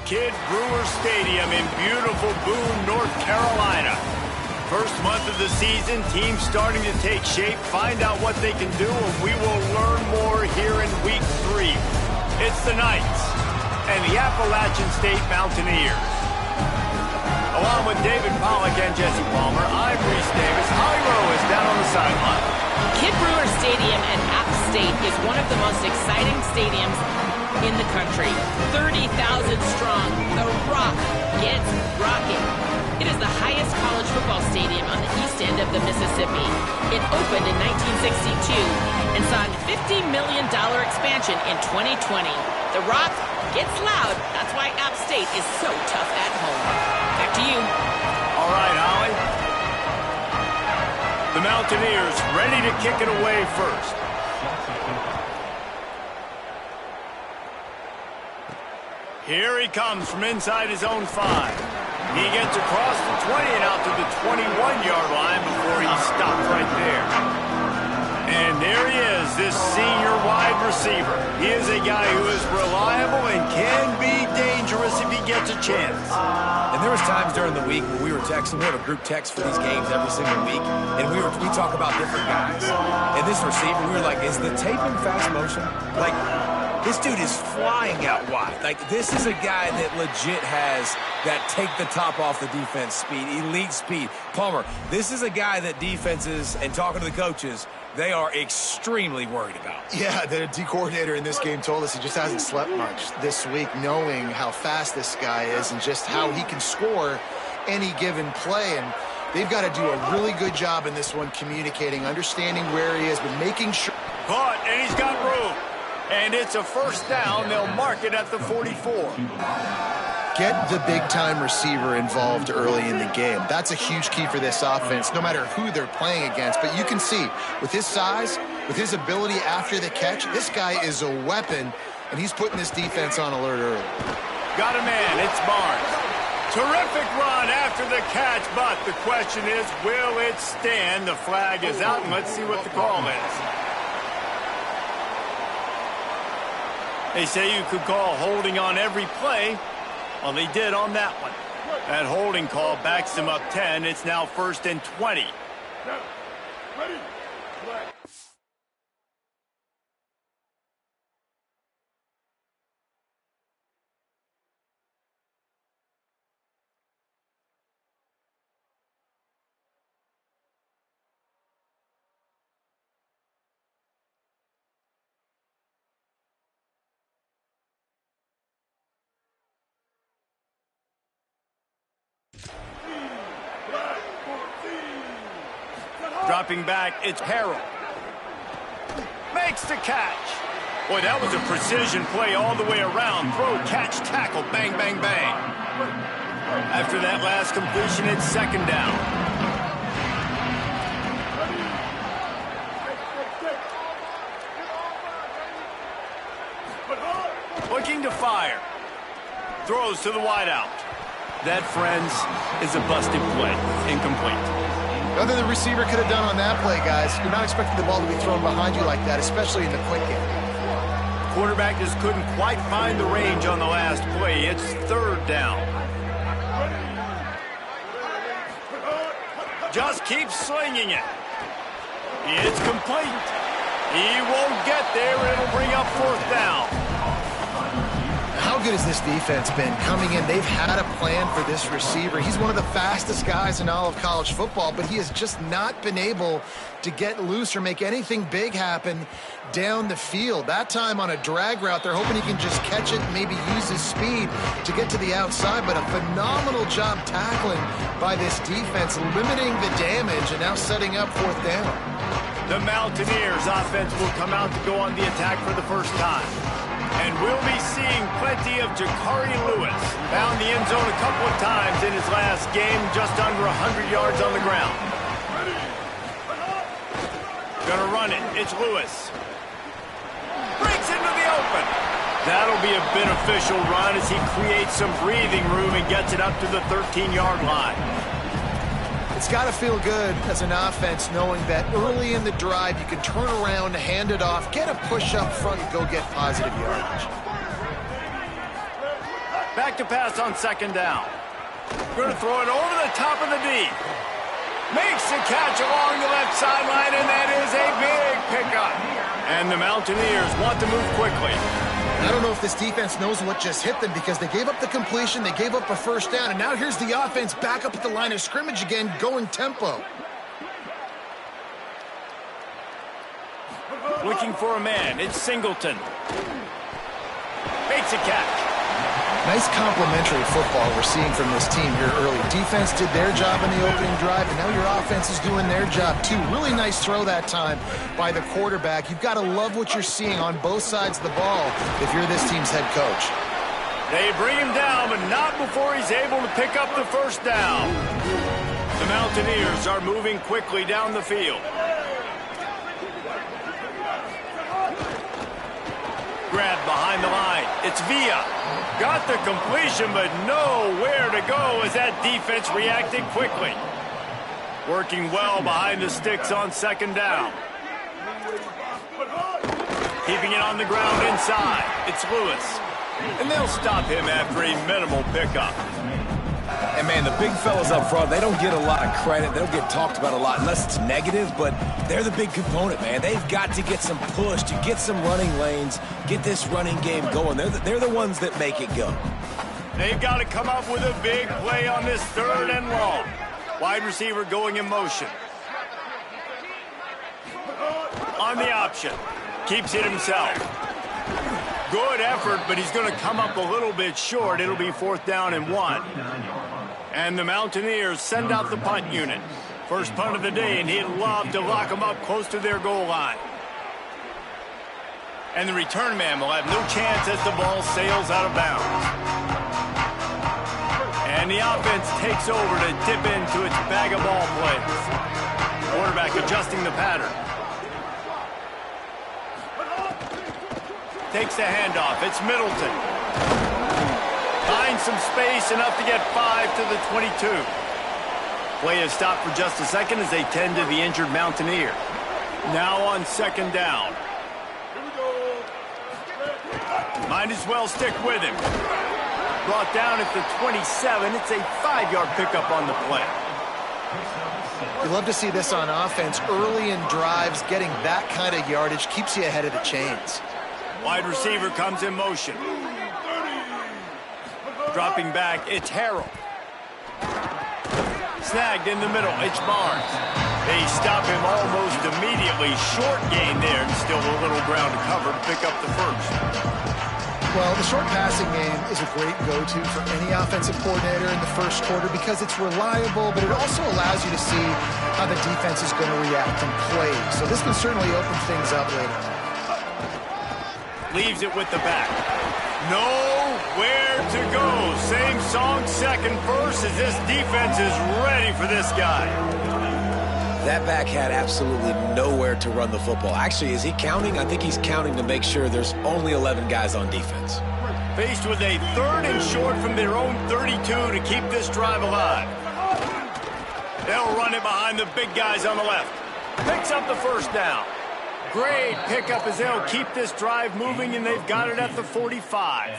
Kidd Brewer Stadium in beautiful Boone, North Carolina. First month of the season, teams starting to take shape, find out what they can do, and we will learn more here in Week 3. It's the Knights and the Appalachian State Mountaineers. Along with David Pollack and Jesse Palmer, I'm Reese Davis. Holly Rowe is down on the sideline. Kidd Brewer Stadium at App State is one of the most exciting stadiums in the country. 30,000 strong, the Rock gets rocking. It is the highest college football stadium on the east end of the Mississippi. It opened in 1962 and saw a $50 million expansion in 2020. The Rock gets loud. That's why App State is so tough at home. Back to you. All right, Holly. The Mountaineers ready to kick it away first. Here he comes from inside his own 5. He gets across the 20 and out to the 21-yard line before he stops right there. And there he is, this senior wide receiver. He is a guy who is reliable and can be dangerous if he gets a chance. And there was times during the week where we were texting. We have a group text for these games every single week, and we talk about different guys. And this receiver, we were like, is the tape in fast motion? Like, this dude is flying out wide. Like, this is a guy that legit has that take the top off the defense speed, elite speed. Palmer, this is a guy that defenses, and talking to the coaches, they are extremely worried about. Yeah, the D coordinator in this game told us he just hasn't slept much this week, knowing how fast this guy is and just how he can score any given play. And they've got to do a really good job in this one, communicating, understanding where he is, but making sure. Caught, and he's got room. And it's a first down. They'll mark it at the 44. Get the big-time receiver involved early in the game. That's a huge key for this offense, no matter who they're playing against. But you can see, with his size, with his ability after the catch, this guy is a weapon, and he's putting this defense on alert early. Got a man. It's Barnes. Terrific run after the catch, but the question is, will it stand? The flag is out, and let's see what the call is. They say you could call holding on every play. Well, they did on that one. That holding call backs them up 10. It's now 1st and 20. Ready. Dropping back, it's Harrell. Makes the catch. Boy, that was a precision play all the way around. Throw, catch, tackle, bang, bang, bang. After that last completion, it's 2nd down. Looking to fire. Throws to the wideout. That, friends, is a busted play. Incomplete. Nothing the receiver could have done on that play, guys. You're not expecting the ball to be thrown behind you like that, especially in the quick game. Quarterback just couldn't quite find the range on the last play. It's 3rd down. Just keep slinging it. It's complete. He won't get there. It'll bring up 4th down. How good has this defense been coming in? They've had a plan for this receiver. He's one of the fastest guys in all of college football, but he has just not been able to get loose or make anything big happen down the field. That time on a drag route, they're hoping he can just catch it and maybe use his speed to get to the outside, but a phenomenal job tackling by this defense, limiting the damage and now setting up 4th down. The Mountaineers offense will come out to go on the attack for the first time. And we'll be seeing plenty of Jakari Lewis. Found the end zone a couple of times in his last game, just under 100 yards on the ground. Gonna run it. It's Lewis. Breaks into the open. That'll be a beneficial run as he creates some breathing room and gets it up to the 13-yard line. It's got to feel good as an offense knowing that early in the drive you can turn around, hand it off, get a push up front, and go get positive yardage. Back to pass on second down. Going to throw it over the top of the D. Makes the catch along the left sideline, and that is a big pickup. And the Mountaineers want to move quickly. I don't know if this defense knows what just hit them because they gave up the completion, they gave up a first down, and now here's the offense back up at the line of scrimmage again, going tempo. Looking for a man. It's Singleton. Makes a catch. Nice complementary football we're seeing from this team here early. Defense did their job in the opening drive, and now your offense is doing their job too. Really nice throw that time by the quarterback. You've got to love what you're seeing on both sides of the ball if you're this team's head coach. They bring him down, but not before he's able to pick up the first down. The Mountaineers are moving quickly down the field. Grab behind the line. It's Villa. Got the completion, but nowhere to go as that defense reacted quickly. Working well behind the sticks on second down. Keeping it on the ground inside. It's Lewis. And they'll stop him after a minimal pickup. And, man, the big fellas up front, they don't get a lot of credit. They don't get talked about a lot unless it's negative, but they're the big component, man. They've got to get some push, to get some running lanes, get this running game going. They're the ones that make it go. They've got to come up with a big play on this third and long. Wide receiver going in motion. On the option. Keeps it himself. Good effort, but he's going to come up a little bit short. It'll be 4th down and 1. And the Mountaineers send out the punt unit. First punt of the day, and he'd love to lock them up close to their goal line. And the return man will have no chance as the ball sails out of bounds. And the offense takes over to dip into its bag of ball plays. Quarterback adjusting the pattern. Takes the handoff. It's Middleton. Finds some space, enough to get 5 to the 22. Play is stopped for just a second as they tend to the injured Mountaineer. Now on second down. Might as well stick with him. Brought down at the 27. It's a 5-yard pickup on the play. You love to see this on offense. Early in drives, getting that kind of yardage keeps you ahead of the chains. Wide receiver comes in motion. Dropping back, it's Harrell. Snagged in the middle, it's Barnes. They stop him almost immediately. Short gain there, and still a little ground to cover to pick up the first. Well, the short passing game is a great go-to for any offensive coordinator in the first quarter because it's reliable, but it also allows you to see how the defense is going to react and play. So this can certainly open things up later. Leaves it with the back. Nowhere to go. Same song, second verse, as this defense is ready for this guy. That back had absolutely nowhere to run the football. Actually, is he counting? I think he's counting to make sure there's only 11 guys on defense. Faced with a 3rd and short from their own 32 to keep this drive alive. They'll run it behind the big guys on the left. Picks up the first down. Great pickup as they'll keep this drive moving, and they've got it at the 45.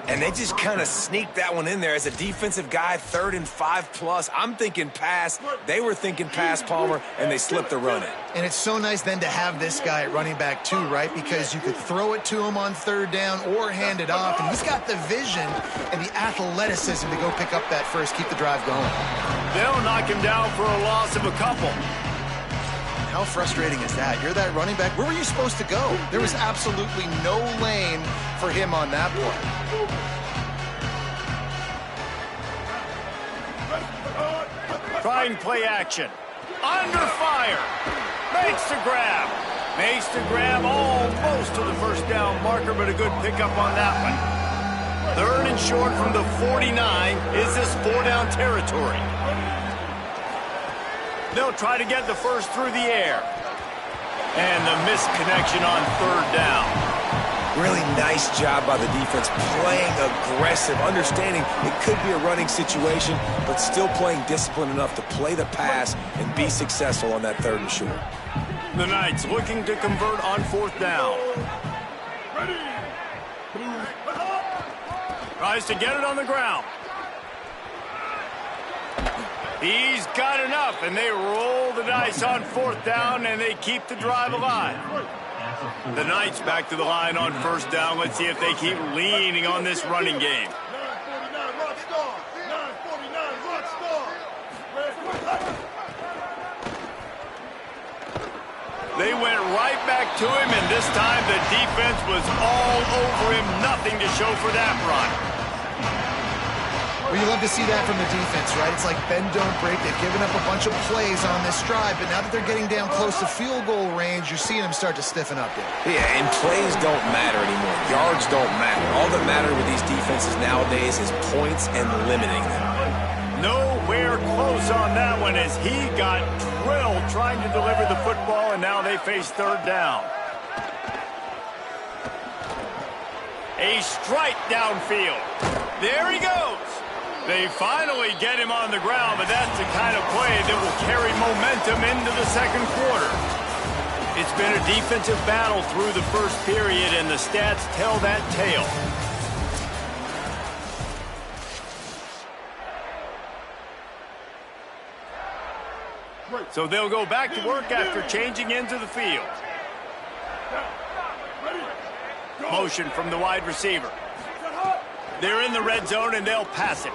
And they just kind of sneaked that one in there as a defensive guy, 3rd and 5+. I'm thinking pass. They were thinking pass, Palmer, and they slipped the run in. And it's so nice then to have this guy at running back too, right? Because you could throw it to him on 3rd down or hand it off, and he's got the vision and the athleticism to go pick up that first, keep the drive going. They'll knock him down for a loss of a couple. How frustrating is that? You're that running back. Where were you supposed to go? There was absolutely no lane for him on that play. Trying play action. Under fire. Makes the grab. Makes the grab almost to the first down marker, but a good pickup on that one. 3rd and short from the 49. Is this 4-down territory? They'll try to get the first through the air. And the misconnection on 3rd down. Really nice job by the defense, playing aggressive, understanding it could be a running situation, but still playing disciplined enough to play the pass and be successful on that 3rd and short. The Knights looking to convert on 4th down. Tries to get it on the ground. He's got enough, and they roll the dice on 4th down, and they keep the drive alive. The Knights back to the line on 1st down. Let's see if they keep leaning on this running game. 949 rock star. 949 rock star. They went right back to him, and this time the defense was all over him. Nothing to show for that run. Well, you love to see that from the defense, right? It's like bend, don't break. They've given up a bunch of plays on this drive, but now that they're getting down close to field goal range, you're seeing them start to stiffen up there. Yeah, and plays don't matter anymore. Yards don't matter. All that matter with these defenses nowadays is points and limiting them. Nowhere close on that one as he got drilled trying to deliver the football, and now they face 3rd down. A strike downfield. There he goes. They finally get him on the ground, but that's the kind of play that will carry momentum into the 2nd quarter. It's been a defensive battle through the 1st period, and the stats tell that tale. So they'll go back to work after changing into the field. Motion from the wide receiver. They're in the red zone, and they'll pass it.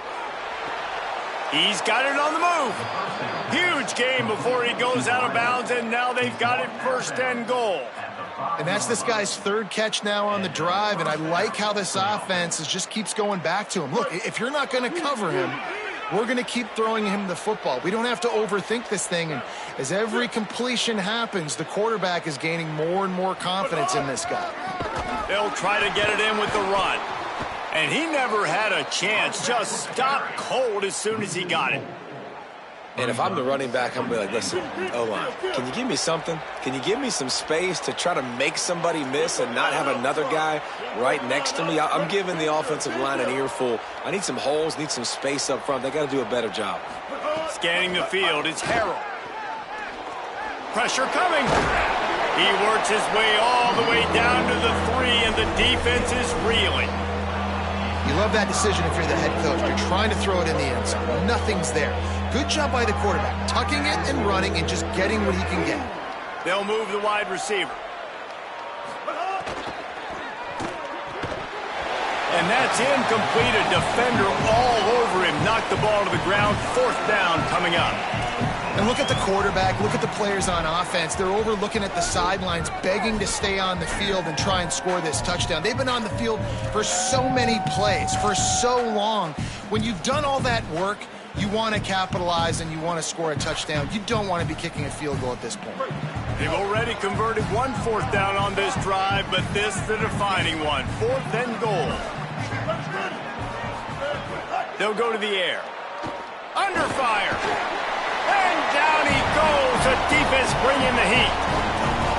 He's got it on the move. Huge gain before he goes out of bounds, and now they've got it 1st and goal. And that's this guy's 3rd catch now on the drive, and I like how this offense just keeps going back to him. Look, if you're not going to cover him, we're going to keep throwing him the football. We don't have to overthink this thing, and as every completion happens, the quarterback is gaining more and more confidence in this guy. They'll try to get it in with the run. And he never had a chance, just stopped cold as soon as he got it. And if I'm the running back, I'm going to be like, listen, O-line, can you give me something? Can you give me some space to try to make somebody miss and not have another guy right next to me? I'm giving the offensive line an earful. I need some holes, need some space up front. They got to do a better job. Scanning the field, it's Harrell. Pressure coming. He works his way all the way down to the 3, and the defense is reeling. You love that decision if you're the head coach. You're trying to throw it in the end zone. Nothing's there. Good job by the quarterback, tucking it and running and just getting what he can get. They'll move the wide receiver. And that's incomplete. A defender all over him. Knocked the ball to the ground. 4th down coming up. And look at the quarterback, look at the players on offense. They're over looking at the sidelines, begging to stay on the field and try and score this touchdown. They've been on the field for so many plays, for so long. When you've done all that work, you want to capitalize and you want to score a touchdown. You don't want to be kicking a field goal at this point. They've already converted 1 4th down on this drive, but this the defining one. 4th and goal. They'll go to the air. Under fire. And down he goes. The defense bringing the heat.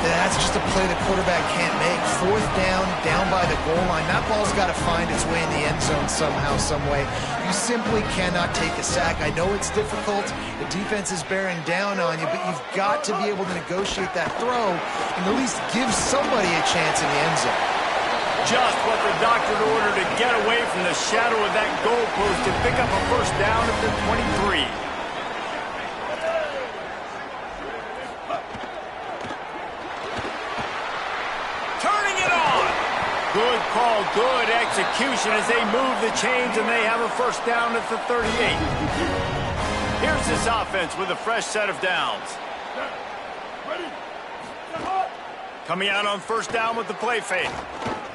That's just a play the quarterback can't make. 4th down, down by the goal line. That ball's got to find its way in the end zone somehow, some way. You simply cannot take a sack. I know it's difficult. The defense is bearing down on you, but you've got to be able to negotiate that throw and at least give somebody a chance in the end zone. Just what the doctor ordered to get away from the shadow of that goalpost and pick up a 1st down at the 23. Good call, good execution as they move the chains and they have a 1st down at the 38. Here's this offense with a fresh set of downs. Coming out on 1st down with the play fake.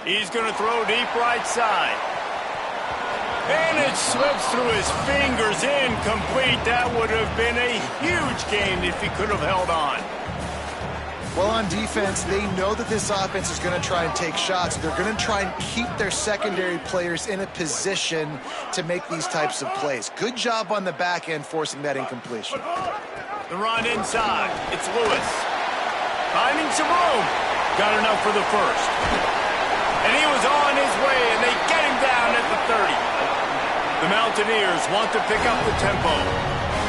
He's going to throw deep right side. And it slips through his fingers, incomplete. That would have been a huge gain if he could have held on. Well, on defense, they know that this offense is going to try and take shots. They're going to try and keep their secondary players in a position to make these types of plays. Good job on the back end forcing that incompletion. The run inside. It's Lewis. Finding some room. Got enough for the 1st. And he was on his way, and they get him down at the 30. The Mountaineers want to pick up the tempo.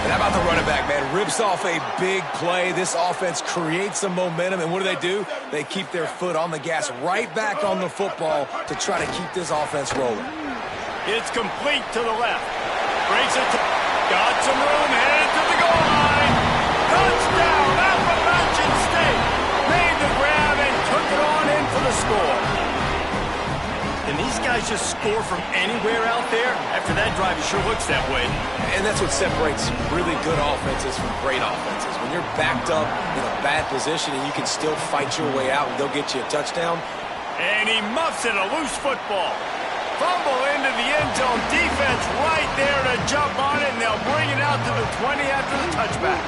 And how about the running back, man? Rips off a big play. This offense creates some momentum, and what do? They keep their foot on the gas right back on the football to try to keep this offense rolling. It's complete to the left. Breaks it. Got some room. Headed to the goal line. Touchdown, Appalachian State. Made the grab and took it on in for the score. And these guys just score from anywhere out there? After that drive, it sure looks that way. And that's what separates really good offenses from great offenses. When you're backed up in a bad position and you can still fight your way out and they'll get you a touchdown. And he muffs it, a loose football. Fumble into the end zone. Defense right there to jump on it, and they'll bring it out to the 20 after the touchback.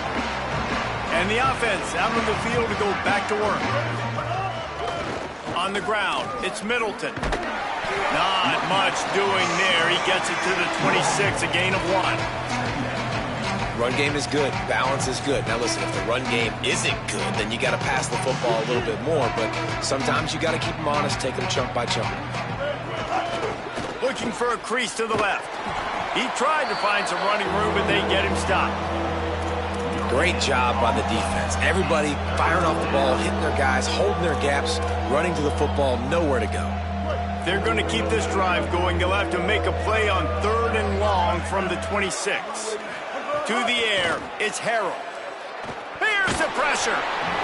And the offense out on the field to go back to work. On the ground, it's Middleton. Not much doing there. He gets it to the 26, a gain of 1. Run game is good. Balance is good. Now listen, if the run game isn't good, then you got to pass the football a little bit more. But sometimes you got to keep them honest, take them chunk by chunk. Looking for a crease to the left. He tried to find some running room, but they get him stopped. Great job by the defense. Everybody firing off the ball, hitting their guys, holding their gaps, running to the football, nowhere to go. They're going to keep this drive going. They'll have to make a play on 3rd and long from the 26. To the air, it's Harrell. Here's the pressure.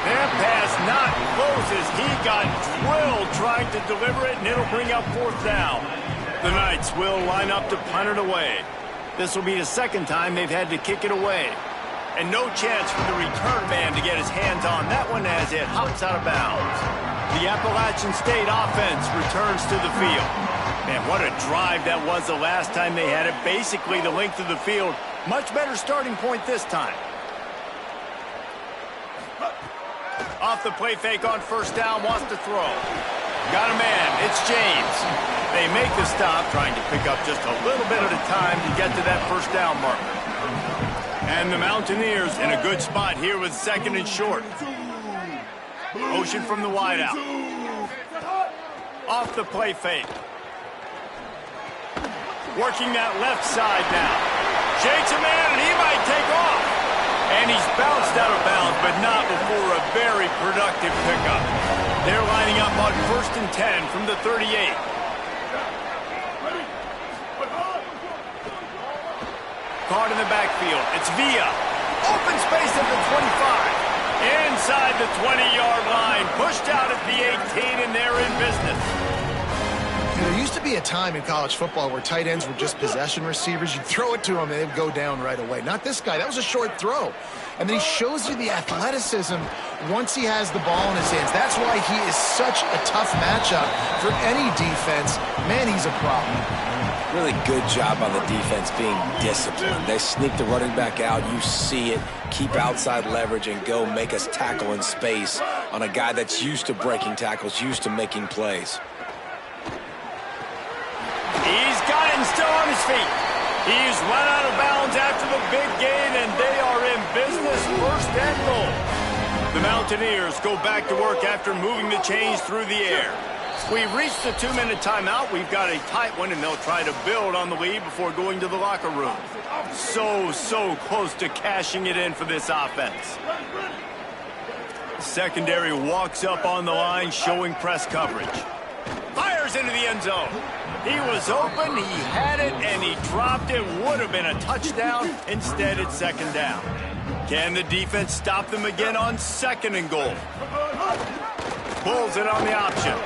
That pass not close as he got drilled trying to deliver it, and it'll bring up 4th down. The Knights will line up to punt it away. This will be the second time they've had to kick it away. And no chance for the return man to get his hands on that one as it hops out of bounds. The Appalachian State offense returns to the field. Man, what a drive that was the last time they had it. Basically the length of the field. Much better starting point this time. Off the play fake on 1st down, wants to throw. Got a man, it's James. They make the stop, trying to pick up just a little bit at a time to get to that 1st down marker. And the Mountaineers in a good spot here with 2nd and short. Motion from the wideout. Off the play fake. Working that left side now. Shakes a man, and he might take off. And he's bounced out of bounds, but not before a very productive pickup. They're lining up on 1st and 10 from the 38. Caught in the backfield. It's Villa. Open space at the 25. Inside the 20-yard line. Pushed out at the 18, and they're in business. There used to be a time in college football where tight ends were just possession receivers. You'd throw it to them, and they'd go down right away. Not this guy. That was a short throw. And then he shows you the athleticism once he has the ball in his hands. That's why he is such a tough matchup for any defense. Man, he's a problem. Really good job on the defense being disciplined. They sneak the running back out. You see it. Keep outside leverage and go make us tackle in space on a guy that's used to breaking tackles, used to making plays. He's got him still on his feet. He's run out of bounds after the big gain, and they are in business, 1st and goal. The Mountaineers go back to work after moving the chains through the air. We've reached the 2-minute timeout. We've got a tight one, and they'll try to build on the lead before going to the locker room. So close to cashing it in for this offense. Secondary walks up on the line, showing press coverage. Fires into the end zone. He was open, he had it, and he dropped it. Would have been a touchdown. Instead, it's 2nd down. Can the defense stop them again on 2nd and goal? Pulls it on the option.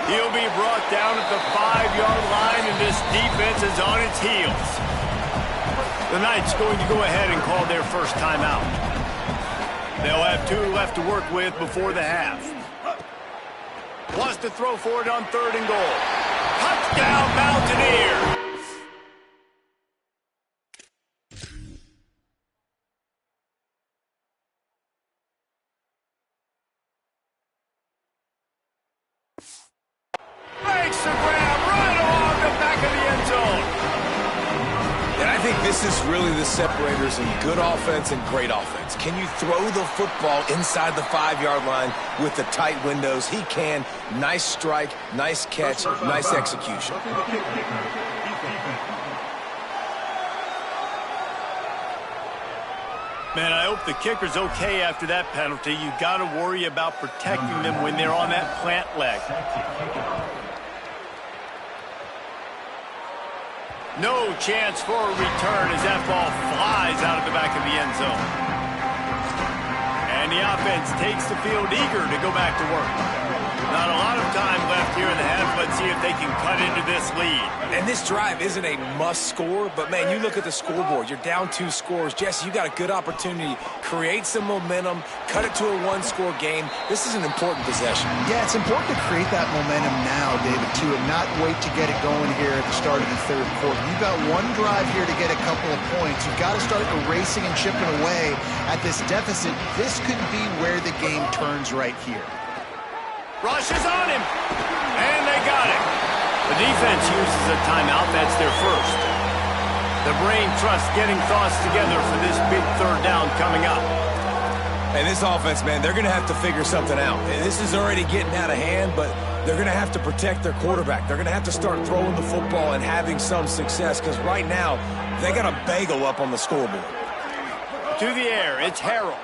He'll be brought down at the 5-yard line, and this defense is on its heels. The Knights going to go ahead and call their first timeout. They'll have 2 left to work with before the half. Wants to throw for it on 3rd and goal. Touchdown, Mountaineer! Makes the grab right along the back of the end zone. And I think this is really the separators in good offense and great offense. Can you throw the football inside the 5-yard line with the tight windows? He can. Nice strike, nice catch, nice execution. Man, I hope the kicker's okay after that penalty. You got to worry about protecting them when they're on that plant leg. No chance for a return as that ball flies out of the back of the end zone. And the offense takes the field eager to go back to work. Not a lot of time left here in the half. Let's see if they can cut into this lead. And this drive isn't a must score, but, man, you look at the scoreboard. You're down 2 scores. Jesse, you got a good opportunity. Create some momentum. Cut it to a 1-score game. This is an important possession. Yeah, it's important to create that momentum now, David, too, and not wait to get it going here at the start of the third quarter. You've got one drive here to get a couple of points. You've got to start erasing and chipping away at this deficit. This could be where the game turns right here. Rush is on him, and they got it. The defense uses a timeout. That's their first. The brain trust getting thoughts together for this big third down coming up. And this offense, man, they're going to have to figure something out. This is already getting out of hand, but they're going to have to protect their quarterback. They're going to have to start throwing the football and having some success, because right now they got a bagel up on the scoreboard. To the air, it's Harrell.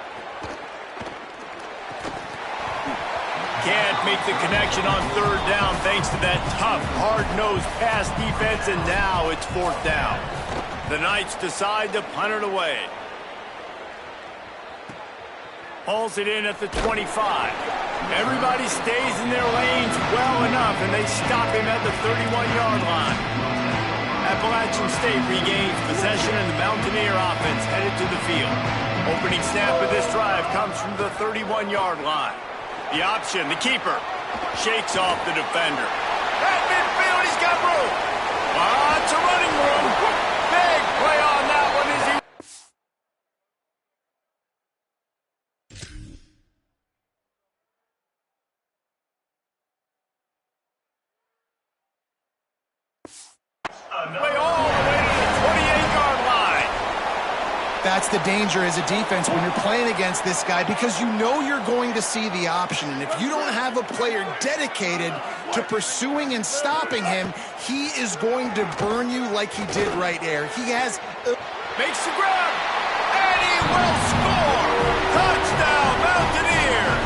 Can't make the connection on third down thanks to that tough, hard-nosed pass defense, and now it's fourth down. The Knights decide to punt it away. Hauls it in at the 25. Everybody stays in their lanes well enough, and they stop him at the 31-yard line. Appalachian State regains possession, and the Mountaineer offense headed to the field. Opening snap of this drive comes from the 31-yard line. The option, the keeper, shakes off the defender. At midfield, he's got room. Lots of running room. Big play on that one as he... Play all the way to the 28-yard line. That's the danger as a defense when you're playing against this guy, because you know you're going to see the option. And if you don't have a player dedicated to pursuing and stopping him, he is going to burn you like he did right there. He has... Makes the grab, and he will score! Touchdown, Mountaineers!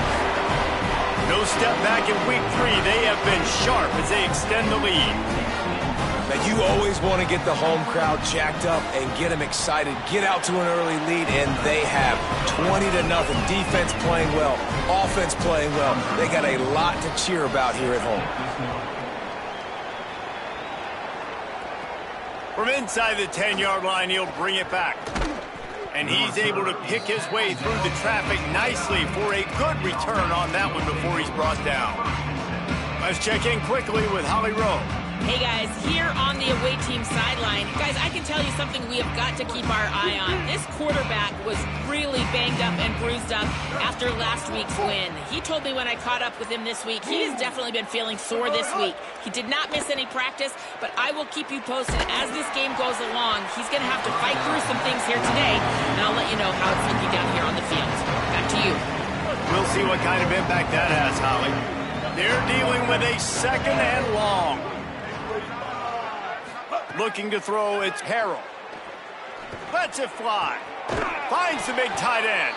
No step back in week 3. They have been sharp as they extend the lead. Now, you always want to get the home crowd jacked up and get them excited, get out to an early lead, and they have 20-0. Defense playing well, offense playing well. They got a lot to cheer about here at home. From inside the 10-yard line, he'll bring it back. And he's able to pick his way through the traffic nicely for a good return on that one before he's brought down. Let's check in quickly with Holly Rowe. Hey guys, here on the away team sideline, guys, I can tell you something we have got to keep our eye on. This quarterback was really banged up and bruised up after last week's win. He told me when I caught up with him this week, he has definitely been feeling sore this week. He did not miss any practice, but I will keep you posted as this game goes along. He's going to have to fight through some things here today, and I'll let you know how it's looking down here on the field. Back to you. We'll see what kind of impact that has, Holly. They're dealing with a second and long. Looking to throw, it's Harrell. Lets it fly. Finds the big tight end.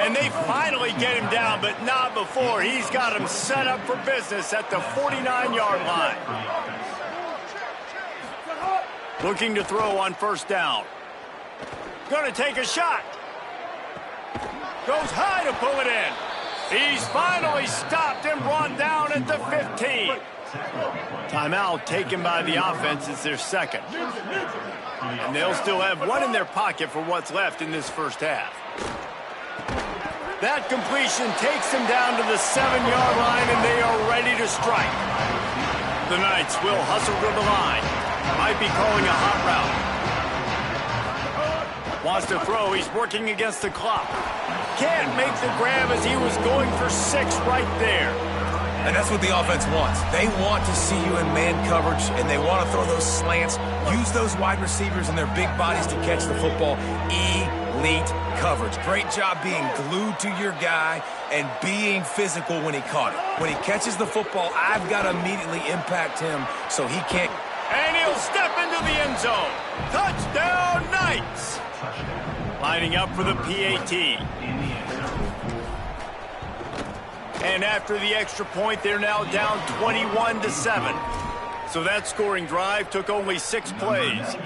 And they finally get him down, but not before. He's got him set up for business at the 49-yard line. Looking to throw on first down. Gonna take a shot. Goes high to pull it in. He's finally stopped and brought down at the 15. Timeout taken by the offense. It's their second. And they'll still have one in their pocket for what's left in this first half. That completion takes them down to the 7-yard line, and they are ready to strike. The Knights will hustle to the line. Might be calling a hot route. Wants to throw. He's working against the clock. Can't make the grab as he was going for 6 right there. And that's what the offense wants. They want to see you in man coverage, and they want to throw those slants, use those wide receivers and their big bodies to catch the football. Elite coverage. Great job being glued to your guy and being physical when he caught it. When he catches the football, I've got to immediately impact him so he can't. And he'll step into the end zone. Touchdown, Knights! Lining up for the PAT. And after the extra point, they're now down 21-7. So that scoring drive took only 6 plays,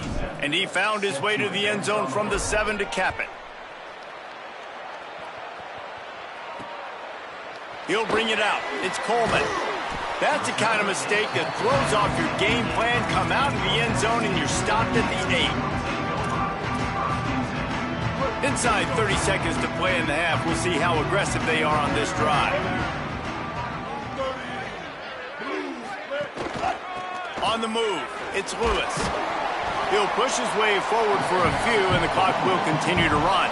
and he found his way to the end zone from the 7 to cap it. He'll bring it out. It's Coleman. That's the kind of mistake that throws off your game plan. Come out of the end zone and you're stopped at the 8. Inside 30 seconds to play in the half. We'll see how aggressive they are on this drive. On the move, it's Lewis. He'll push his way forward for a few, and the clock will continue to run.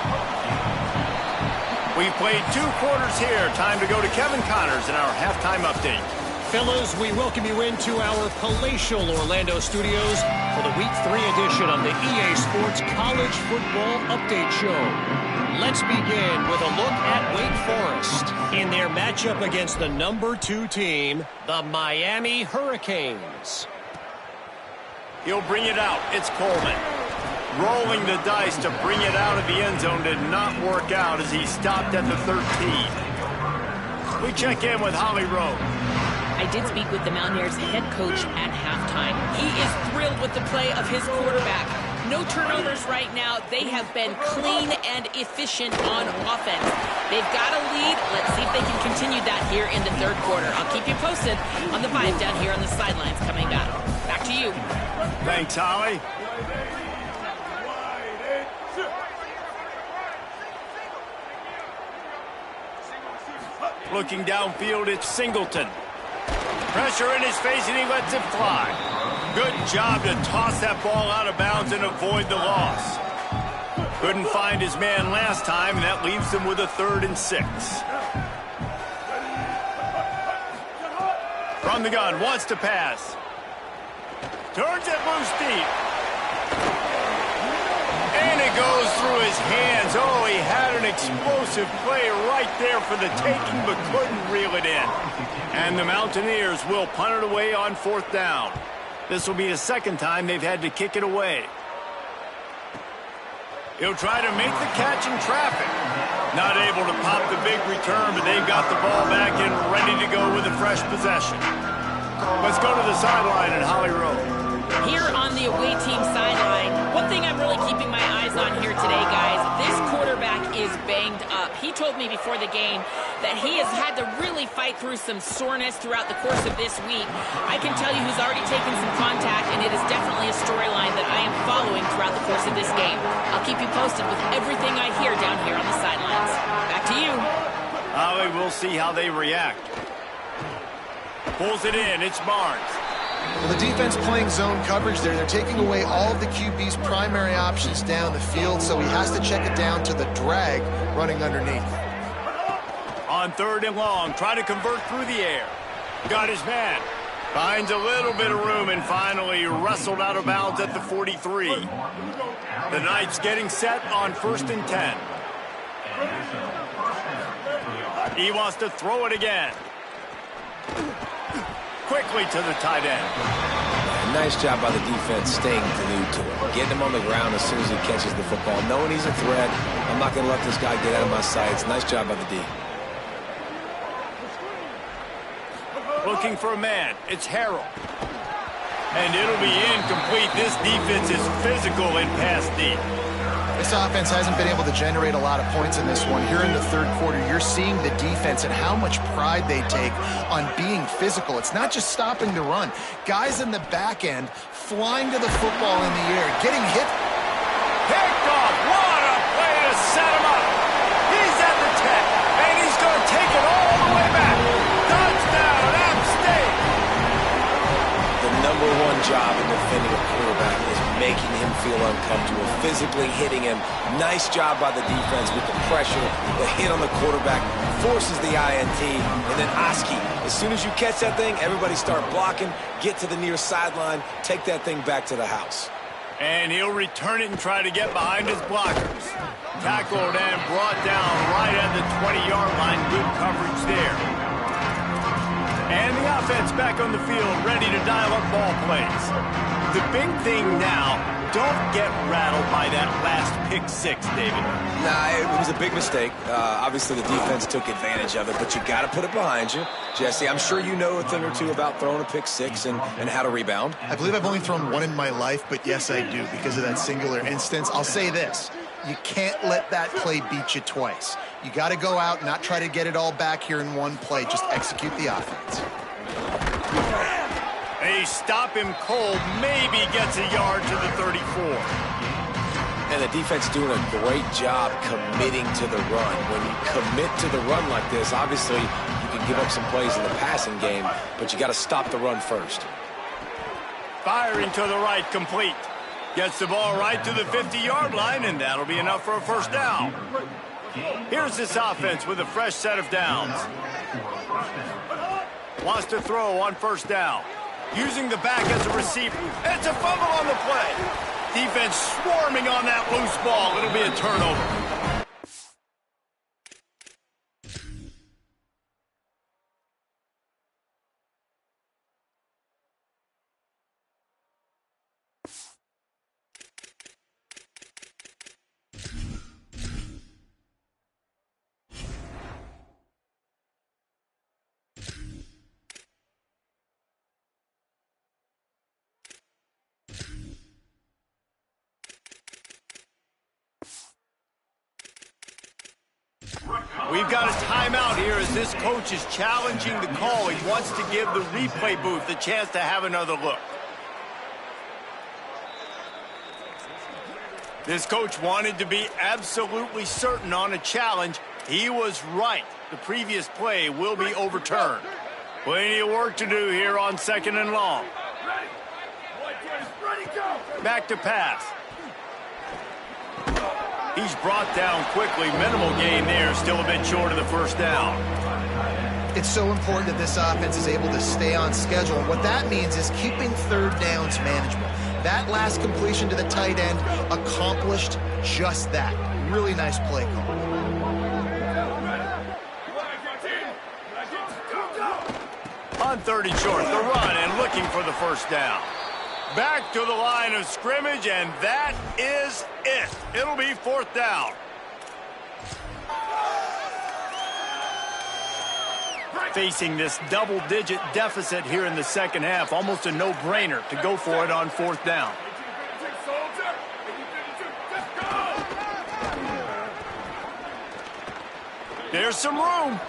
We've played 2 quarters here. Time to go to Kevin Connors in our halftime update. Fellas, we welcome you into our palatial Orlando studios for the Week 3 edition of the EA Sports College Football Update Show. Let's begin with a look at Wake Forest in their matchup against the number 2 team, the Miami Hurricanes. He'll bring it out. It's Coleman. Rolling the dice to bring it out of the end zone did not work out as he stopped at the 13. We check in with Holly Rowe. I did speak with the Mountaineers head coach at halftime. He is thrilled with the play of his quarterback. No turnovers right now. They have been clean and efficient on offense. They've got a lead. Let's see if they can continue that here in the 3rd quarter. I'll keep you posted on the vibe down here on the sidelines coming back. Back to you. Thanks, Holly. Looking downfield, it's Singleton. Pressure in his face, and he lets it fly. Good job to toss that ball out of bounds and avoid the loss. Couldn't find his man last time, and that leaves him with a 3rd and 6. From the gun, wants to pass. Turns it loose deep. And it goes through his hands. Oh, he had an explosive play right there for the taking, but couldn't reel it in. And the Mountaineers will punt it away on 4th down. This will be the 2nd time they've had to kick it away. He'll try to make the catch in traffic. Not able to pop the big return, but they've got the ball back and ready to go with a fresh possession. Let's go to the sideline and Holly Rowe. Here on the away team sideline, one thing I'm really keeping my eyes on here today, guys, this quarterback is banged up. He told me before the game that he has had to really fight through some soreness throughout the course of this week. I can tell you he's already taken some contact, and it is definitely a storyline that I am following throughout the course of this game. I'll keep you posted with everything I hear down here on the sidelines. Back to you. Holly, we'll see how they react. Pulls it in. It's Barnes. Well, the defense playing zone coverage there. They're taking away all of the QB's primary options down the field, so he has to check it down to the drag running underneath. On 3rd and long, trying to convert through the air. Got his man. Finds a little bit of room and finally wrestled out of bounds at the 43. The Knights getting set on 1st and 10. He wants to throw it again. Quickly to the tight end. Nice job by the defense staying glued to him. Getting him on the ground as soon as he catches the football. Knowing he's a threat, I'm not going to let this guy get out of my sights. Nice job by the D. Looking for a man. It's Harrell. And it'll be incomplete. This defense is physical in pass deep. This offense hasn't been able to generate a lot of points in this one. Here in the 3rd quarter, you're seeing the defense and how much pride they take on being physical. It's not just stopping the run. Guys in the back end flying to the football in the air, getting hit. Picked off. What a play to set him up. He's at the 10, and he's going to take it all the way back. Touchdown, App State. The number 1 job in defending a quarterback is making him feel uncomfortable, physically hitting him. Nice job by the defense with the pressure. The hit on the quarterback forces the INT. And then Oski, as soon as you catch that thing, everybody start blocking, get to the near sideline, take that thing back to the house. And he'll return it and try to get behind his blockers. Tackled and brought down right at the 20-yard line. Good coverage there. And the offense back on the field, ready to dial up ball plays. The big thing now don't get rattled by that last pick six, David. Nah, it was a big mistake. Obviously, the defense took advantage of it, but you got to put it behind you. Jesse, I'm sure you know a thing or two about throwing a pick six and how to rebound. I believe I've only thrown one in my life, but yes, I do because of that singular instance. I'll say this. You can't let that play beat you twice. You got to go out and not try to get it all back here in one play. Just execute the offense. They stop him cold, maybe gets a yard to the 34. And the defense doing a great job committing to the run. When you commit to the run like this, obviously you can give up some plays in the passing game, but you got to stop the run first. Firing to the right, complete. Gets the ball right to the 50-yard line, and that'll be enough for a first down. Here's this offense with a fresh set of downs. Wants to throw on first down. Using the back as a receiver. It's a fumble on the play. Defense swarming on that loose ball. It'll be a turnover. We've got a timeout here as this coach is challenging the call. He wants to give the replay booth a chance to have another look. This coach wanted to be absolutely certain on a challenge. He was right. The previous play will be overturned. Plenty of work to do here on 2nd and long. Back to pass. He's brought down quickly. Minimal gain there. Still a bit short of the first down. It's so important that this offense is able to stay on schedule. And what that means is keeping third downs manageable. That last completion to the tight end accomplished just that. Really nice play call. On 3rd and short, the run and looking for the first down. Back to the line of scrimmage, and that is it. It'll be 4th down. Facing this double-digit deficit here in the second half, almost a no-brainer to go for it on 4th down. There's some room.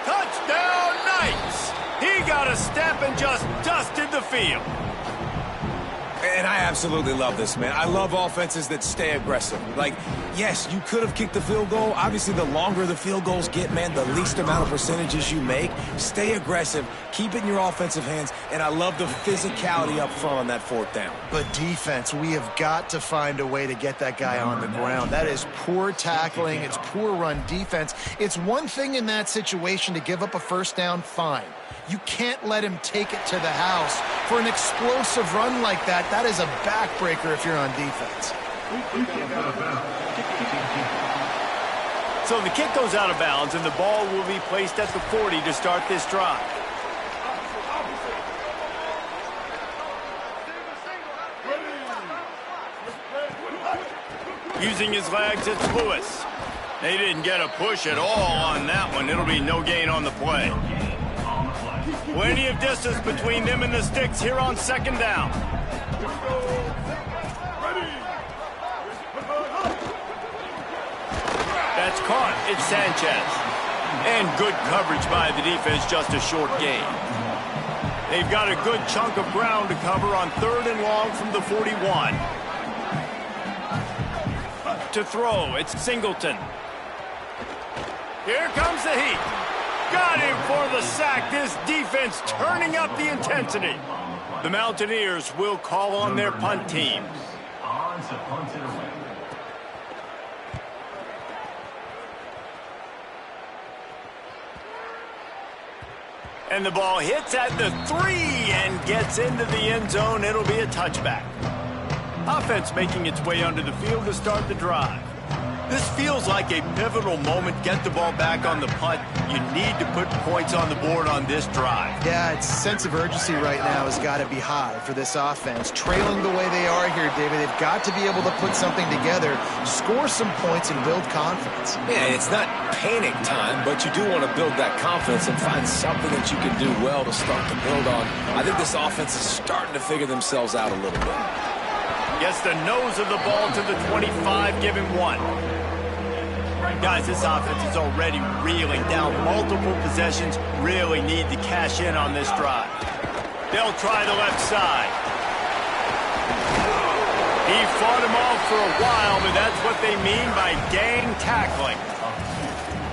Touchdown, Knights! He got a step and just dusted the field. And I absolutely love this, man. I love offenses that stay aggressive. Like, yes, you could have kicked the field goal. Obviously, the longer the field goals get, man, the least amount of percentages you make. Stay aggressive. Keep it in your offensive hands. And I love the physicality up front on that 4th down. But defense, we have got to find a way to get that guy on the ground. That is poor tackling. It's poor run defense. It's one thing in that situation to give up a first down, fine. You can't let him take it to the house. For an explosive run like that, that is a backbreaker if you're on defense. So the kick goes out of bounds, and the ball will be placed at the 40 to start this drive. Using his legs, it's Lewis. They didn't get a push at all on that one. It'll be no gain on the play. Plenty of distance between them and the sticks here on 2nd down. That's caught. It's Sanchez. And good coverage by the defense, just a short gain. They've got a good chunk of ground to cover on 3rd and long from the 41. To throw, it's Singleton. Here comes the heat. Got him for the sack. This defense turning up the intensity. The Mountaineers will call on their punt team. And the ball hits at the 3 and gets into the end zone. It'll be a touchback. Offense making its way onto the field to start the drive. This feels like a pivotal moment. Get the ball back on the punt. You need to put points on the board on this drive. Yeah, its sense of urgency right now has got to be high for this offense. Trailing the way they are here, David, they've got to be able to put something together, score some points, and build confidence. Yeah, it's not panic time, but you do want to build that confidence and find something that you can do well to start to build on. I think this offense is starting to figure themselves out a little bit. Gets the nose of the ball to the 25, give him 1. Guys, this offense is already reeling down multiple possessions. Really need to cash in on this drive. They'll try the left side. He fought him off for a while, but that's what they mean by gang tackling.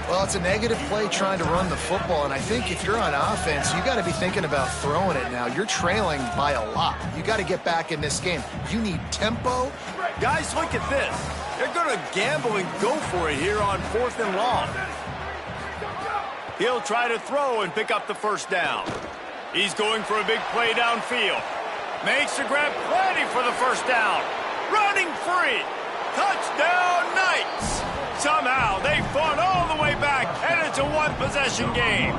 Well, it's a negative play trying to run the football, and I think if you're on offense, you got to be thinking about throwing it now. You're trailing by a lot. You got to get back in this game. You need tempo. Guys, look at this. They're going to gamble and go for it here on 4th and long. He'll try to throw and pick up the first down. He's going for a big play downfield. Makes the grab, plenty for the first down. Running free. Touchdown, Knights. Somehow they fought all the way back, and it's a one-possession game.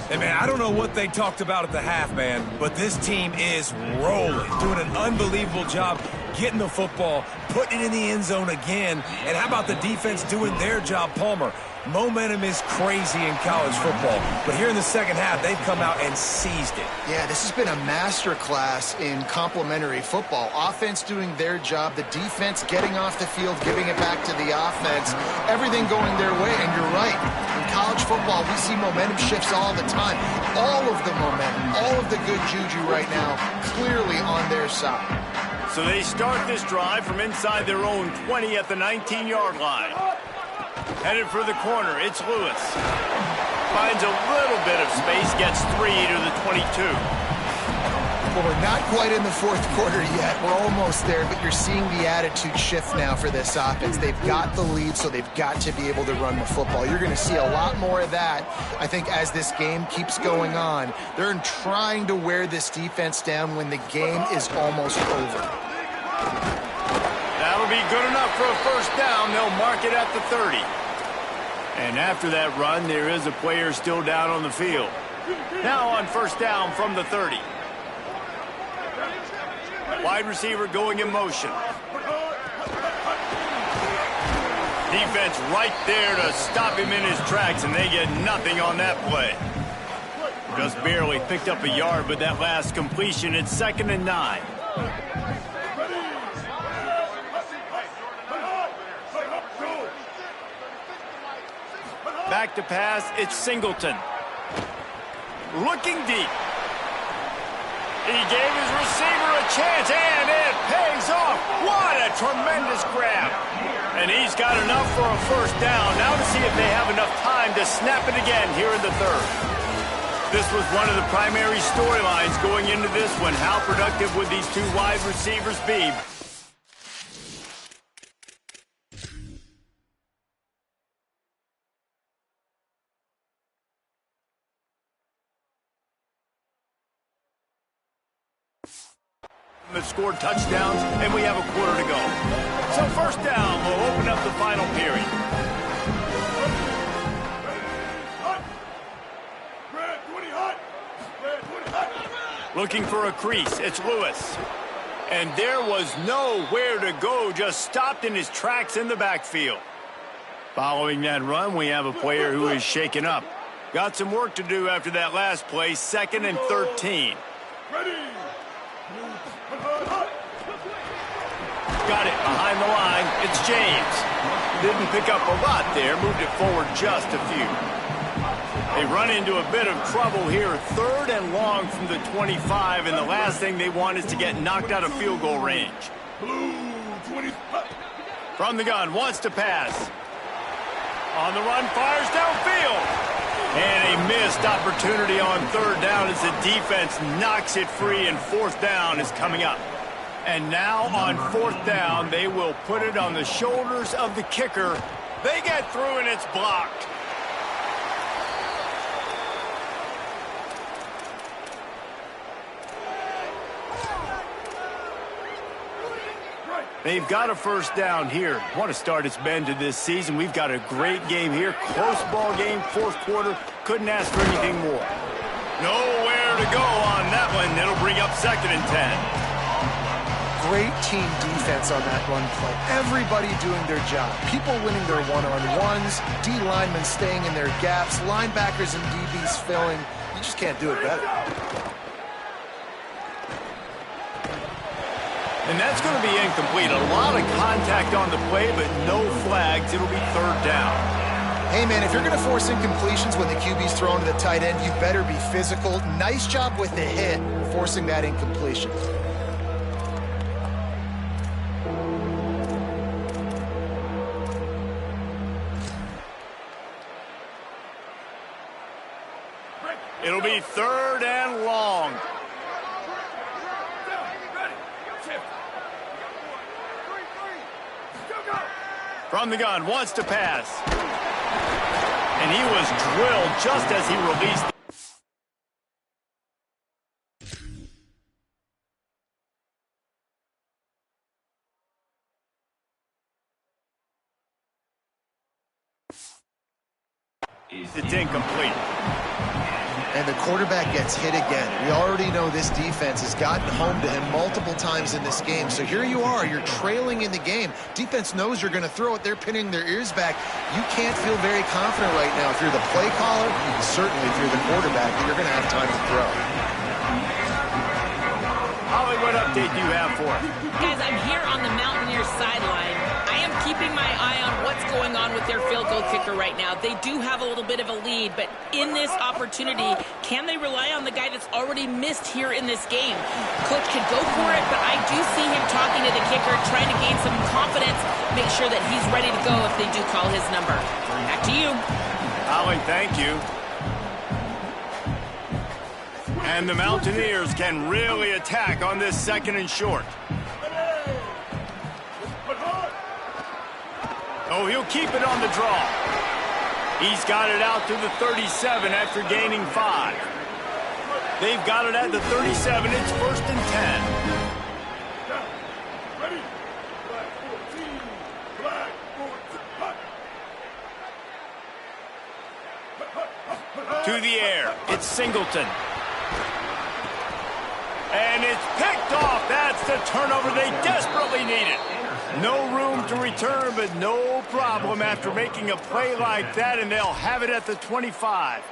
Hey, man, I don't know what they talked about at the half, man, but this team is rolling, doing an unbelievable job getting the football, putting it in the end zone again. And how about the defense doing their job, Palmer? Momentum is crazy in college football, but here in the second half, they've come out and seized it. Yeah, this has been a masterclass in complementary football. Offense doing their job, the defense getting off the field, giving it back to the offense, everything going their way. And you're right, in college football, we see momentum shifts all the time. All of the momentum, all of the good juju right now, clearly on their side. So they start this drive from inside their own 20 at the 19-yard line. Headed for the corner, it's Lewis. Finds a little bit of space, gets 3 to the 22. Well, we're not quite in the fourth quarter yet. We're almost there, but you're seeing the attitude shift now for this offense. They've got the lead, so they've got to be able to run the football. You're going to see a lot more of that, I think, as this game keeps going on. They're trying to wear this defense down when the game is almost over. That'll be good enough for a first down. They'll mark it at the 30. And after that run, there is a player still down on the field. Now on first down from the 30. Wide receiver going in motion. Defense right there to stop him in his tracks, and they get nothing on that play. Just barely picked up a yard, but that last completion, it's 2nd and 9. Back to pass, it's Singleton. Looking deep. He gave his receiver a chance, and it pays off. What a tremendous grab. And he's got enough for a first down. Now to see if they have enough time to snap it again here in the 3rd. This was one of the primary storylines going into this one. How productive would these two wide receivers be? Have scored touchdowns, and we have a quarter to go. So first down will open up the final period. Looking for a crease, it's Lewis. And there was nowhere to go, just stopped in his tracks in the backfield. Following that run, we have a player who is shaken up. Got some work to do after that last play, 2nd and 13. Got it behind the line. It's James. Didn't pick up a lot there. Moved it forward just a few. They run into a bit of trouble here. 3rd and long from the 25. And the last thing they want is to get knocked out of field goal range. From the gun. Wants to pass. On the run. Fires downfield. And a missed opportunity on 3rd down as the defense knocks it free. And 4th down is coming up. And now on 4th down, they will put it on the shoulders of the kicker. They get through, and it's blocked. They've got a first down here. What a start it's been to this season. We've got a great game here. Close ball game, fourth quarter. Couldn't ask for anything more. Nowhere to go on that one. It'll bring up 2nd and 10. Great team defense on that run play. Everybody doing their job. People winning their one-on-ones, D linemen staying in their gaps, linebackers and DBs filling. You just can't do it better. And that's going to be incomplete. A lot of contact on the play, but no flags. It'll be 3rd down. Hey, man, if you're going to force incompletions when the QB's thrown to the tight end, you better be physical. Nice job with the hit, forcing that incompletion. It'll be 3rd and long. From the gun, wants to pass. And he was drilled just as he released. It's incomplete. And the quarterback gets hit again. We already know this defense has gotten home to him multiple times in this game. So here you are, you're trailing in the game. Defense knows you're going to throw it. They're pinning their ears back. You can't feel very confident right now. If you're the play caller, certainly if you're the quarterback, that you're going to have time to throw. Holly, what update do you have for us? Guys, I'm here on the Mountaineers sideline. I am keeping my eye on what's going on with their field goal kicker right now. They do have a little bit of a lead, but in this opportunity, can they rely on the guy that's already missed here in this game? Coach could go for it, but I do see him talking to the kicker, trying to gain some confidence, make sure that he's ready to go if they do call his number. Back to you. Holly, thank you. And the Mountaineers can really attack on this 2nd and short. Oh, he'll keep it on the draw. He's got it out to the 37 after gaining 5. They've got it at the 37. It's 1st and 10. To the air. It's Singleton. And it's picked off. That's the turnover they desperately needed. No room to return, but no problem after making a play like that, and they'll have it at the 25.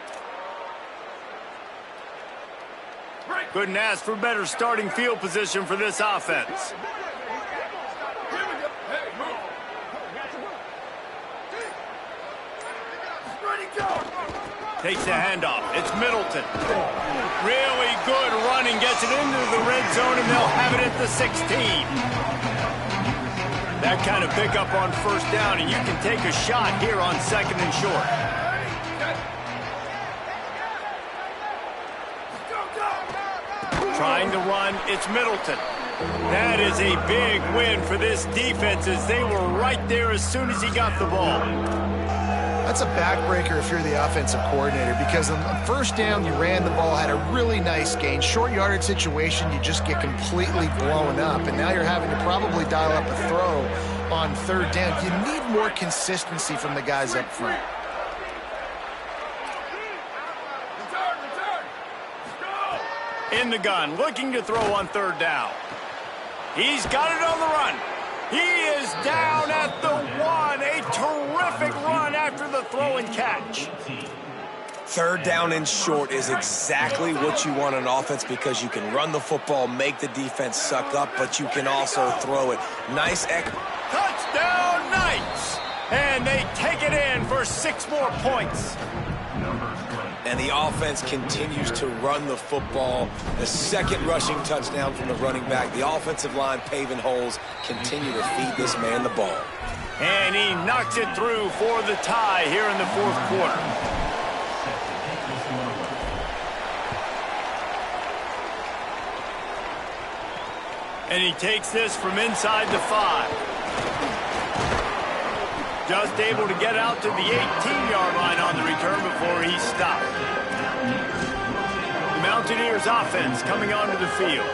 Couldn't ask for better starting field position for this offense. Takes the handoff. It's Middleton. Really good running. Gets it into the red zone, and they'll have it at the 16. That kind of pickup on 1st down, and you can take a shot here on 2nd and short. Trying to run, it's Middleton. That is a big win for this defense as they were right there as soon as he got the ball. That's a backbreaker if you're the offensive coordinator, because on 1st down, you ran the ball, had a really nice gain. Short yardage situation, you just get completely blown up, and now you're having to probably dial up a throw on 3rd down. You need more consistency from the guys up front. In the gun, looking to throw on 3rd down. He's got it on the run. He is down at the 1. A terrific run after the throw and catch. 3rd down and short is exactly what you want on offense, because you can run the football, make the defense suck up, but you can also throw it. Nice touchdown Knights! And they take it in for 6 more points. And the offense continues to run the football. The 2nd rushing touchdown from the running back. The offensive line paving holes. Continue to feed this man the ball. And he knocks it through for the tie here in the 4th quarter. And he takes this from inside the 5. Just able to get out to the 18-yard line on the return before he stopped. The Mountaineers offense coming onto the field.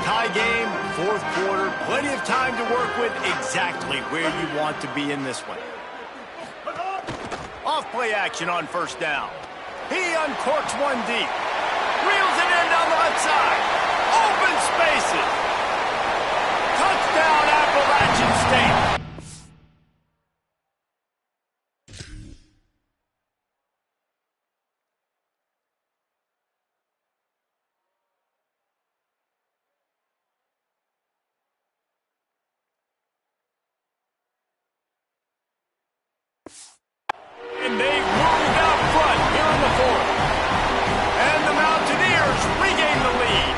Tie game, fourth quarter, plenty of time to work with, exactly where you want to be in this one. Off play action on first down. He uncorks one deep. Reels it in down the left side. Open spaces. Touchdown, Appalachian State. And they moved out front here in the fourth. And the Mountaineers regain the lead.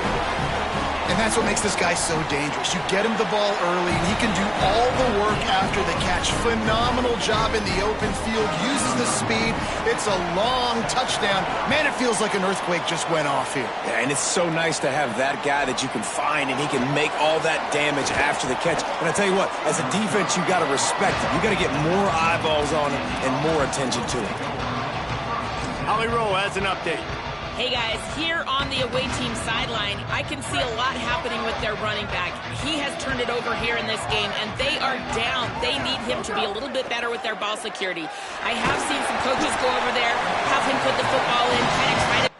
And that's what makes this guy so dangerous. You get him the ball early, and he can do all the work after the catch. Phenomenal job in the open field. Uses the speed. It's a long touchdown. Man, it feels like an earthquake just went off here. Yeah, and it's so nice to have that guy that you can find, and he can make all that damage after the catch. And I tell you what, as a defense, you got to respect him. You got to get more eyeballs on him and more attention to him. Holly Rowe has an update. Hey guys, here on the away team sideline, I can see a lot happening with their running back. He has turned it over here in this game, and they are down. They need him to be a little bit better with their ball security. I have seen some coaches go over there, have him put the football in, kind of try to...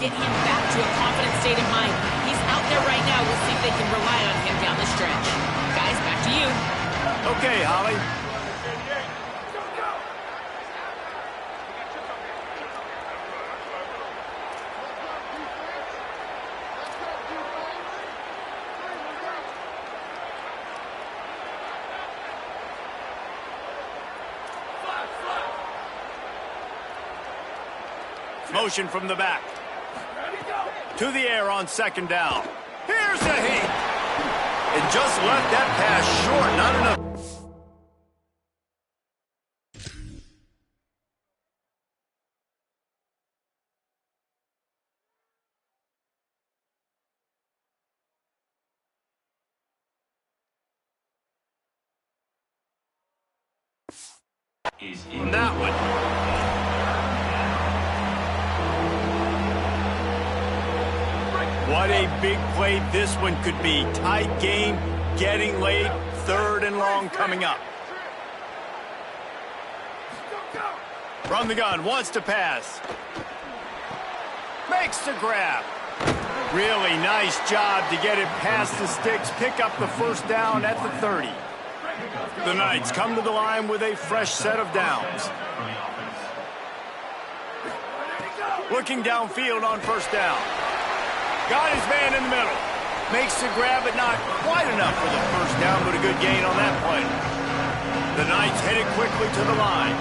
get him back to a confident state of mind. He's out there right now. We'll see if they can rely on him down the stretch. Guys, back to you. Okay, Holly. Motion from the back. To the air on second down. Here's a heat. And just left that pass short. Not enough. On that one. What a big play this one could be. Tight game, getting late, third and long coming up. From the gun, wants to pass. Makes the grab. Really nice job to get it past the sticks, pick up the first down at the 30. The Knights come to the line with a fresh set of downs. Looking downfield on first down. Got his man in the middle. Makes the grab, but not quite enough for the first down, but a good gain on that play. The Knights headed quickly to the line.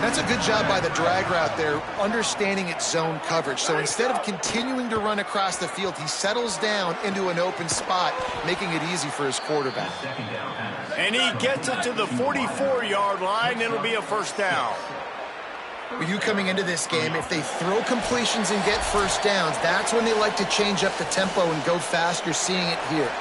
That's a good job by the drag route there, understanding its zone coverage. So instead of continuing to run across the field, he settles down into an open spot, making it easy for his quarterback. And he gets it to the 44-yard line. It'll be a first down. For you coming into this game, if they throw completions and get first downs, that's when they like to change up the tempo and go fast. You're seeing it here.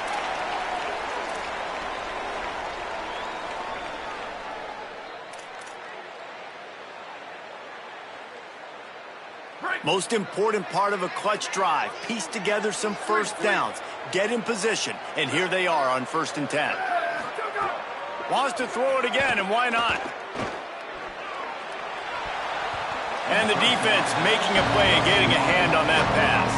Most important part of a clutch drive, piece together some first downs, get in position, and here they are on 1st and 10. Wants to throw it again, and why not? And the defense making a play and getting a hand on that pass.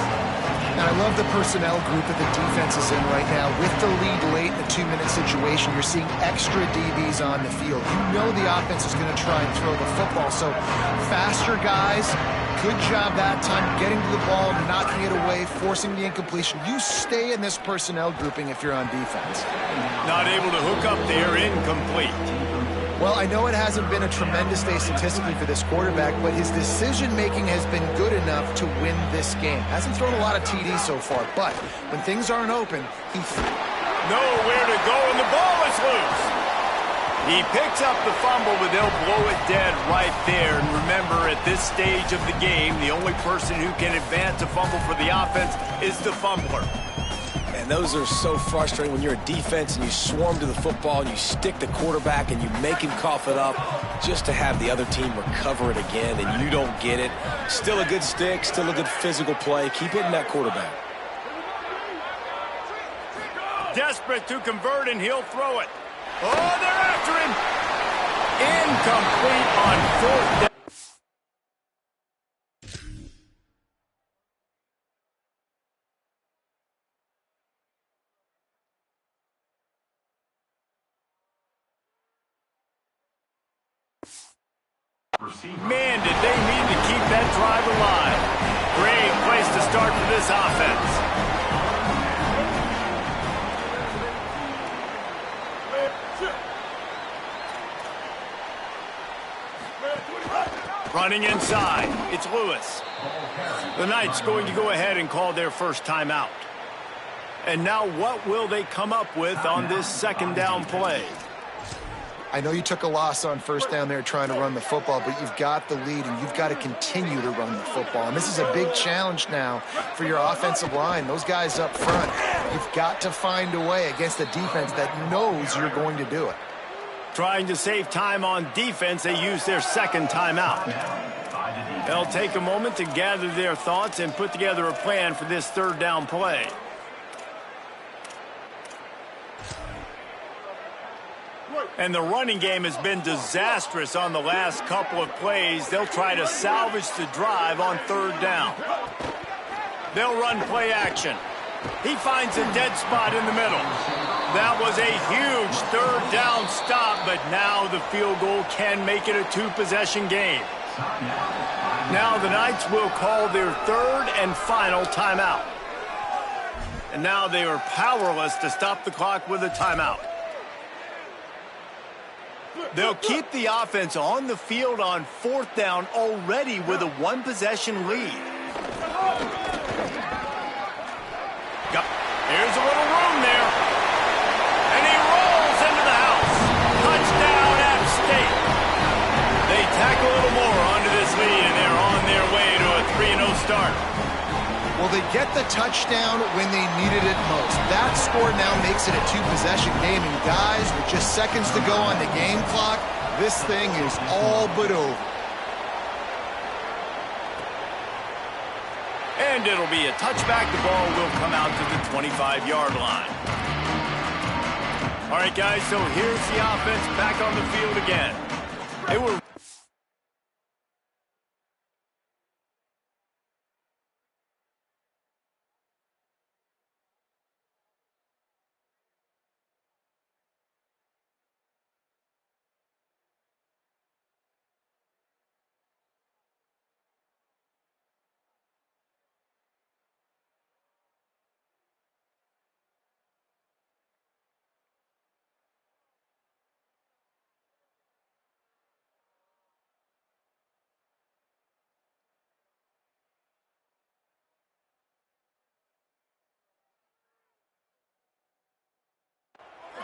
Now, I love the personnel group that the defense is in right now. With the lead late in the 2-minute situation, you're seeing extra DBs on the field. You know the offense is going to try and throw the football. So faster guys, good job that time getting to the ball, knocking it away, forcing the incompletion. You stay in this personnel grouping if you're on defense. Not able to hook up there, incomplete. Well, I know it hasn't been a tremendous day statistically for this quarterback, but his decision-making has been good enough to win this game. Hasn't thrown a lot of TDs so far, but when things aren't open, he... Nowhere to go, and the ball is loose. He picks up the fumble, but they'll blow it dead right there. And remember, at this stage of the game, the only person who can advance a fumble for the offense is the fumbler. Man, those are so frustrating when you're a defense and you swarm to the football and you stick the quarterback and you make him cough it up just to have the other team recover it again and you don't get it. Still a good stick, still a good physical play. Keep hitting that quarterback. Desperate to convert, and he'll throw it. Oh, they're after him. Incomplete on 4th down. Man, did they need to keep that drive alive. Great place to start for this offense. Running inside, it's Lewis. The Knights going to go ahead and call their first timeout. And now what will they come up with on this 2nd down play? I know you took a loss on 1st down there trying to run the football, but you've got the lead, and you've got to continue to run the football. And this is a big challenge now for your offensive line. Those guys up front, you've got to find a way against a defense that knows you're going to do it. Trying to save time on defense, they use their 2nd timeout. They'll take a moment to gather their thoughts and put together a plan for this 3rd down play. And the running game has been disastrous on the last couple of plays. They'll try to salvage the drive on 3rd down. They'll run play action. He finds a dead spot in the middle. That was a huge 3rd down stop, but now the field goal can make it a 2-possession game. Now the Knights will call their 3rd and final timeout. And now they are powerless to stop the clock with a timeout. They'll keep the offense on the field on 4th down already with a 1-possession lead. Here's a little room there. And he rolls into the house. Touchdown, App State. They tack a little more onto this lead, and they're on their way to a 3-0 start. Well, they get the touchdown when they needed it most. That score now makes it a 2-possession game. And guys, with just seconds to go on the game clock, this thing is all but over. And it'll be a touchback. The ball will come out to the 25-yard line. All right, guys, so here's the offense back on the field again. They were...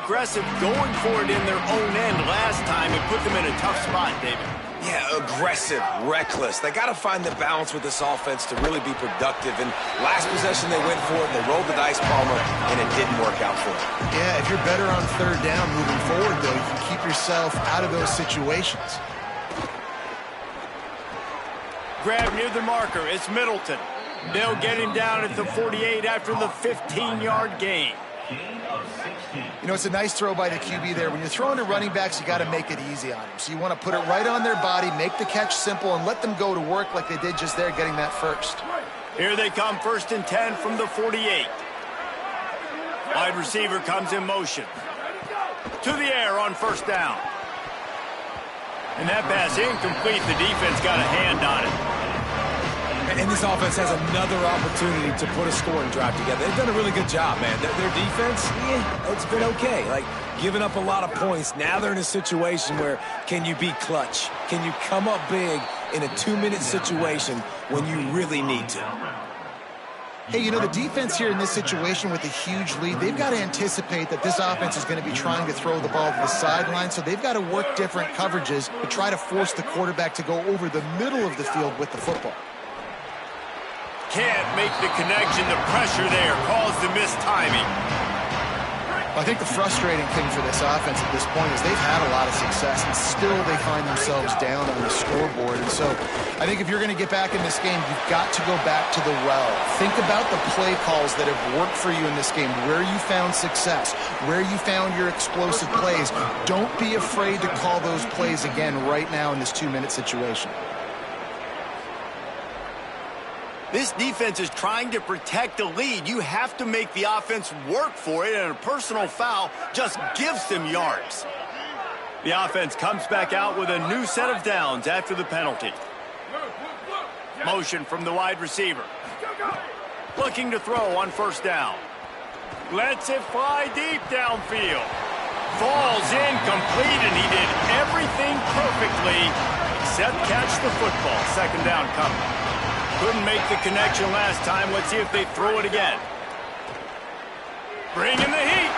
aggressive, going for it in their own end last time. It put them in a tough spot, David. Yeah, aggressive, reckless. They got to find the balance with this offense to really be productive. And last possession they went for it, they rolled the dice, Palmer, and it didn't work out for them. Yeah, if you're better on 3rd down moving forward, though, you can keep yourself out of those situations. Grab near the marker. It's Middleton. They'll get him down at the 48 after the 15-yard gain. You know, it's a nice throw by the QB there. When you're throwing to running backs, you got to make it easy on them. So you want to put it right on their body, make the catch simple, and let them go to work like they did just there, getting that first. Here they come, 1st and 10 from the 48. Wide receiver comes in motion. To the air on 1st down. And that pass incomplete. The defense got a hand on it. And this offense has another opportunity to put a scoring drive together. They've done a really good job, man. Their defense, it's been okay. Like, giving up a lot of points. Now they're in a situation where, can you be clutch? Can you come up big in a 2-minute situation when you really need to? Hey, you know, the defense here in this situation with a huge lead, they've got to anticipate that this offense is going to be trying to throw the ball to the sideline, so they've got to work different coverages to try to force the quarterback to go over the middle of the field with the football. can't make the connection. The pressure there caused the missed timing. I think the frustrating thing for this offense at this point is they've had a lot of success, and still they find themselves down on the scoreboard. And so I think if you're going to get back in this game, you've got to go back to the well. Think about the play calls that have worked for you in this game, where you found success, where you found your explosive plays. Don't be afraid to call those plays again right now in this 2-minute situation. This defense is trying to protect the lead. You have to make the offense work for it, and a personal foul just gives them yards. The offense comes back out with a new set of downs after the penalty. Motion from the wide receiver. Looking to throw on first down. Lets it fly deep downfield. Falls incomplete, and he did everything perfectly except catch the football. Second down coming. Couldn't make the connection last time. Let's see if they throw it again. Bringing the heat.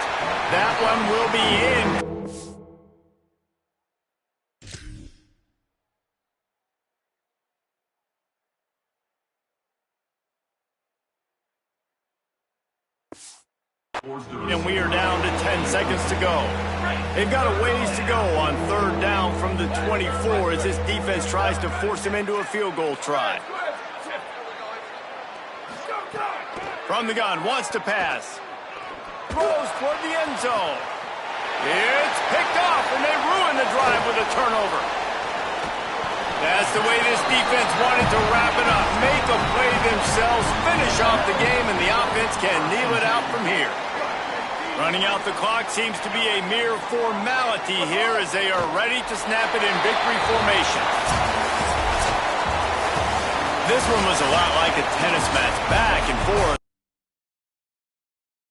That one will be in. And we are down to 10 seconds to go. They've got a ways to go on third down from the 24 as this defense tries to force them into a field goal try. From the gun, wants to pass. Throws toward the end zone. It's picked off, and they ruin the drive with a turnover. That's the way this defense wanted to wrap it up. Make a play themselves, finish off the game, and the offense can kneel it out from here. Running out the clock seems to be a mere formality here as they are ready to snap it in victory formation. This one was a lot like a tennis match, back and forth.